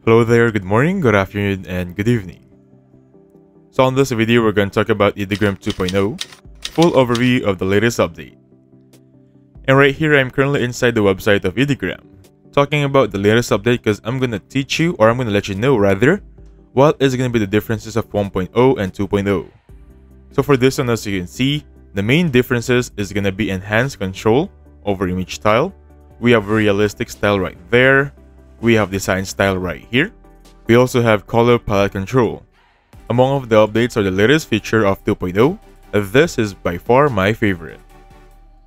Hello there, good morning, good afternoon, and good evening. So on this video, we're going to talk about Ideogram 2.0, full overview of the latest update. And right here, I'm currently inside the website of Ideogram, talking about the latest update because I'm going to teach you, or I'm going to let you know rather, what is going to be the differences of 1.0 and 2.0. So for this one, as you can see, the main differences is going to be enhanced control over image style. We have realistic style right there. We have design style right here. We also have color palette control. Among of the updates are the latest feature of 2.0, and this is by far my favorite.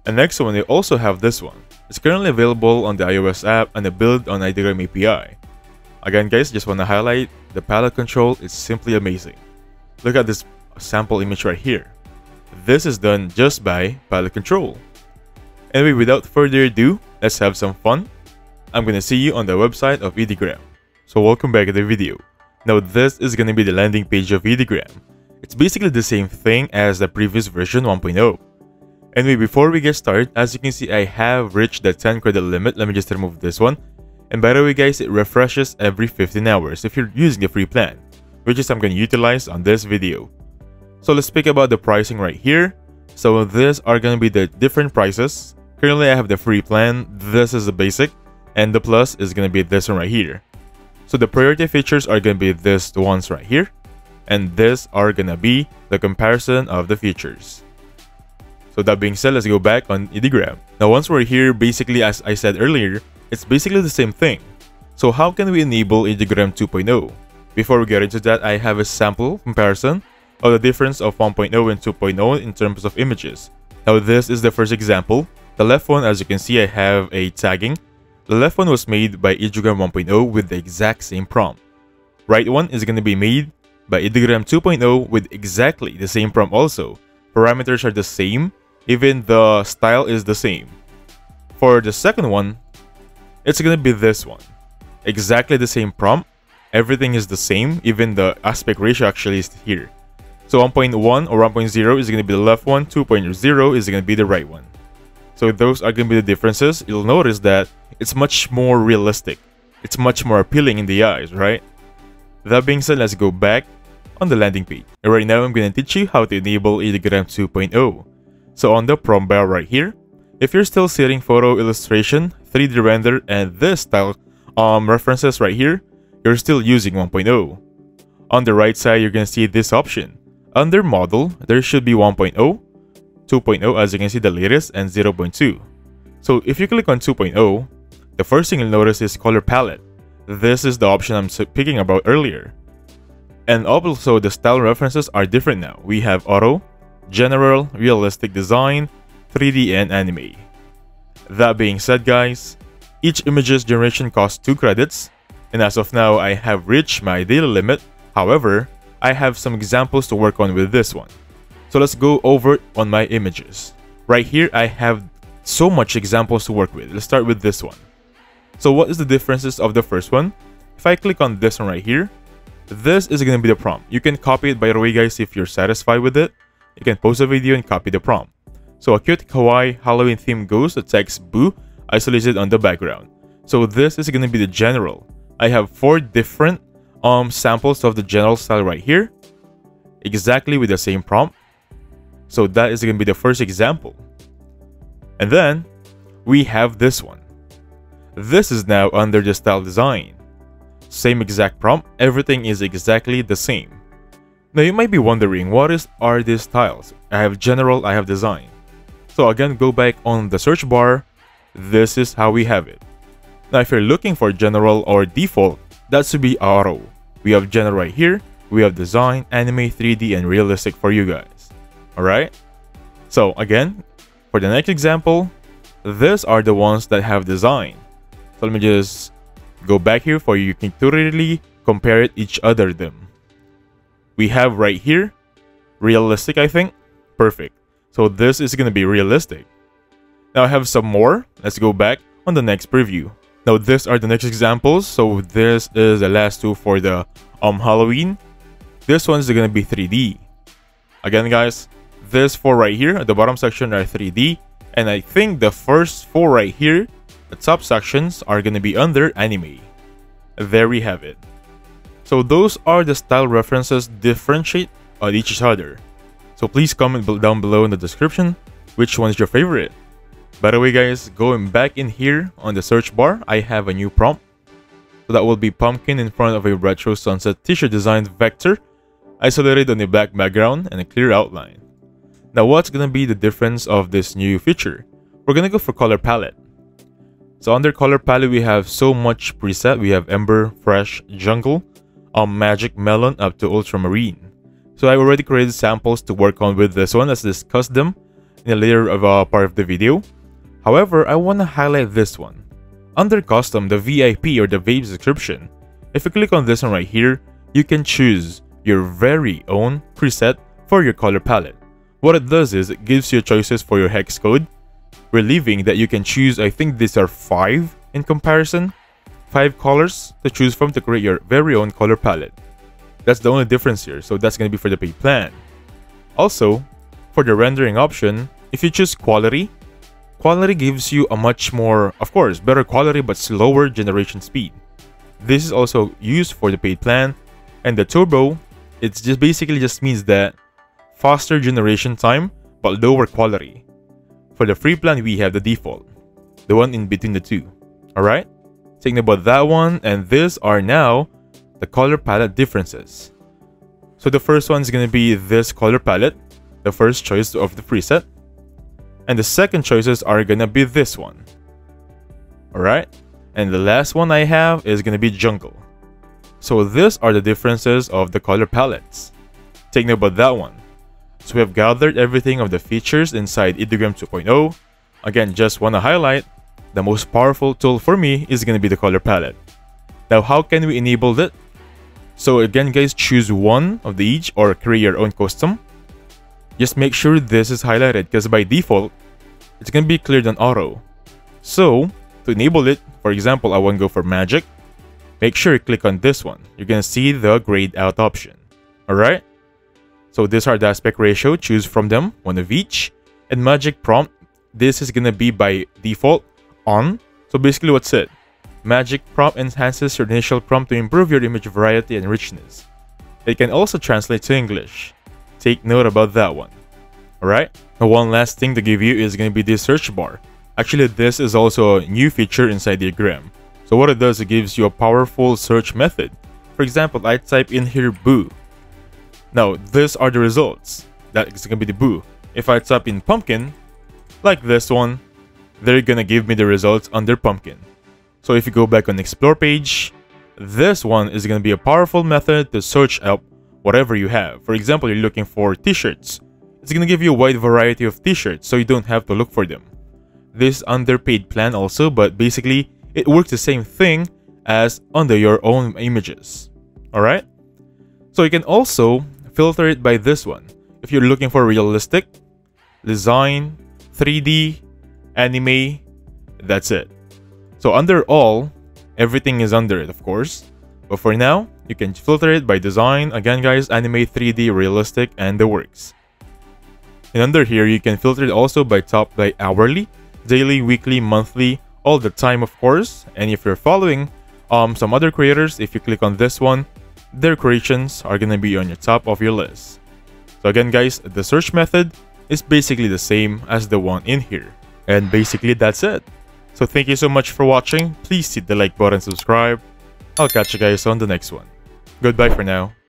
And next one, they also have this one. It's currently available on the iOS app and the build on Ideogram API. Again guys, just want to highlight, the palette control is simply amazing. Look at this sample image right here. This is done just by palette control. Anyway, without further ado, let's have some fun. I'm gonna see you on the website of Ideogram. So welcome back to the video. Now this is gonna be the landing page of Ideogram. It's basically the same thing as the previous version 1.0. Anyway, before we get started, as you can see, I have reached the 10 credit limit. Let me just remove this one. And by the way guys, it refreshes every 15 hours if you're using the free plan, which is I'm gonna utilize on this video. So let's speak about the pricing right here. So these are gonna be the different prices. Currently I have the free plan. This is the basic. And the plus is going to be this one right here. So the priority features are going to be these ones right here. And this are going to be the comparison of the features. So that being said, let's go back on Ideogram. Now once we're here, basically as I said earlier, it's basically the same thing. So how can we enable Ideogram 2.0? Before we get into that, I have a sample comparison of the difference of 1.0 and 2.0 in terms of images. Now this is the first example. The left one, as you can see, I have a tagging. The left one was made by Ideogram 1.0 with the exact same prompt. Right one is going to be made by Ideogram 2.0 with exactly the same prompt also. Parameters are the same, even the style is the same. For the second one, it's going to be this one. Exactly the same prompt, everything is the same, even the aspect ratio actually is here. So 1.1 or 1.0 is going to be the left one, 2.0 is going to be the right one. So those are going to be the differences. You'll notice that it's much more realistic. It's much more appealing in the eyes, right? That being said, let's go back on the landing page. And right now, I'm going to teach you how to enable Ideogram 2.0. So on the prompt bar right here, if you're still setting photo illustration, 3D render, and this style references right here, you're still using 1.0. On the right side, you're going to see this option. Under model, there should be 1.0, 2.0 as you can see the latest, and 0.2. So if you click on 2.0, the first thing you'll notice is color palette. This is the option I'm speaking about earlier. And also the style references are different now. We have auto, general, realistic design, 3D, and anime. That being said guys, each image's generation costs 2 credits, and as of now I have reached my daily limit. However, I have some examples to work on with this one. So let's go over on my images. Right here I have so much examples to work with. Let's start with this one. So what is the differences of the first one? If I click on this one right here, this is going to be the prompt. You can copy it by the way guys if you're satisfied with it. You can pause a video and copy the prompt. So a cute kawaii Halloween theme ghost that text boo isolated on the background. So this is going to be the general. I have 4 different samples of the general style right here. Exactly with the same prompt. So that is going to be the first example. And then we have this one. This is now under the style design. Same exact prompt, everything is exactly the same. Now you might be wondering, what are these styles? I have general, I have design. So again, go back on the search bar. This is how we have it. Now if you're looking for general or default, that should be auto. We have general right here. We have design, anime, 3D, and realistic for you guys. Alright? So again, for the next example, these are the ones that have design. So let me just go back here for you can thoroughly compare it each other them. We have right here, realistic I think. Perfect. So this is going to be realistic. Now I have some more. Let's go back on the next preview. Now these are the next examples. So this is the last 2 for the Halloween. This one's going to be 3D. Again guys, this 4 right here at the bottom section are 3D, and I think the first 4 right here, the top sections, are gonna be under anime. there we have it. So those are the style references differentiate on each other. So please comment down below in the description which one is your favorite. By the way guys, going back in here on the search bar, I have a new prompt. So that will be pumpkin in front of a retro sunset t-shirt designed vector, isolated on a black background and a clear outline. Now what's gonna be the difference of this new feature? We're gonna go for color palette. So under color palette we have so much preset. We have Ember, Fresh, Jungle, Magic, Melon up to Ultramarine. So I already created samples to work on with this one. Let's discuss them in a later part of the video. However, I want to highlight this one. Under custom, the VIP or the vape description, if you click on this one right here, you can choose your very own preset for your color palette. What it does is it gives you choices for your hex code, relieving that you can choose, I think these are 5 in comparison, 5 colors to choose from to create your very own color palette. That's the only difference here, so that's going to be for the paid plan. Also, for the rendering option, if you choose quality gives you a much more, of course, better quality but slower generation speed. This is also used for the paid plan, and the turbo, it just basically just means that faster generation time but lower quality. For the free plan, we have the default, the one in between the two. Alright? Thinking about that one, and these are now the color palette differences. So the first one is going to be this color palette, the first choice of the preset. And the second choices are going to be this one. Alright? And the last one I have is going to be Jungle. So these are the differences of the color palettes. Take note about that one. So we have gathered everything of the features inside Ideogram 2.0. Again, just want to highlight, the most powerful tool for me is going to be the color palette. Now, how can we enable it? So again guys, choose one of the each or create your own custom. Just make sure this is highlighted because by default, it's going to be cleared on auto. So, to enable it, for example, I want to go for Magic. Make sure you click on this one. You're going to see the grayed out option. Alright? So these are the aspect ratio. Choose from them, one of each. And Magic prompt, this is going to be by default on. So basically what's it? Magic prompt enhances your initial prompt to improve your image variety and richness. It can also translate to English. Take note about that one. Alright? Now one last thing to give you is going to be the search bar. Actually, this is also a new feature inside Ideogram. So what it does, it gives you a powerful search method. For example, I type in here boo. Now, these are the results. That is going to be the boo. If I type in pumpkin, like this one, they're going to give me the results under pumpkin. So if you go back on explore page, this one is going to be a powerful method to search up whatever you have. For example, you're looking for t-shirts. It's going to give you a wide variety of t-shirts, so you don't have to look for them. This under paid plan also, but basically, it works the same thing as under your own images. Alright? So you can also filter it by this one. If you're looking for realistic, design, 3D, anime, that's it. So under all, everything is under it, of course. But for now, you can filter it by design, again guys, anime, 3D, realistic, and the works. And under here, you can filter it also by top by hourly, daily, weekly, monthly, all the time, of course. And if you're following some other creators, if you click on this one, their creations are going to be on your top of your list. So again guys, the search method is basically the same as the one in here. And basically that's it. So thank you so much for watching. Please hit the like button, subscribe. I'll catch you guys on the next one. Goodbye for now.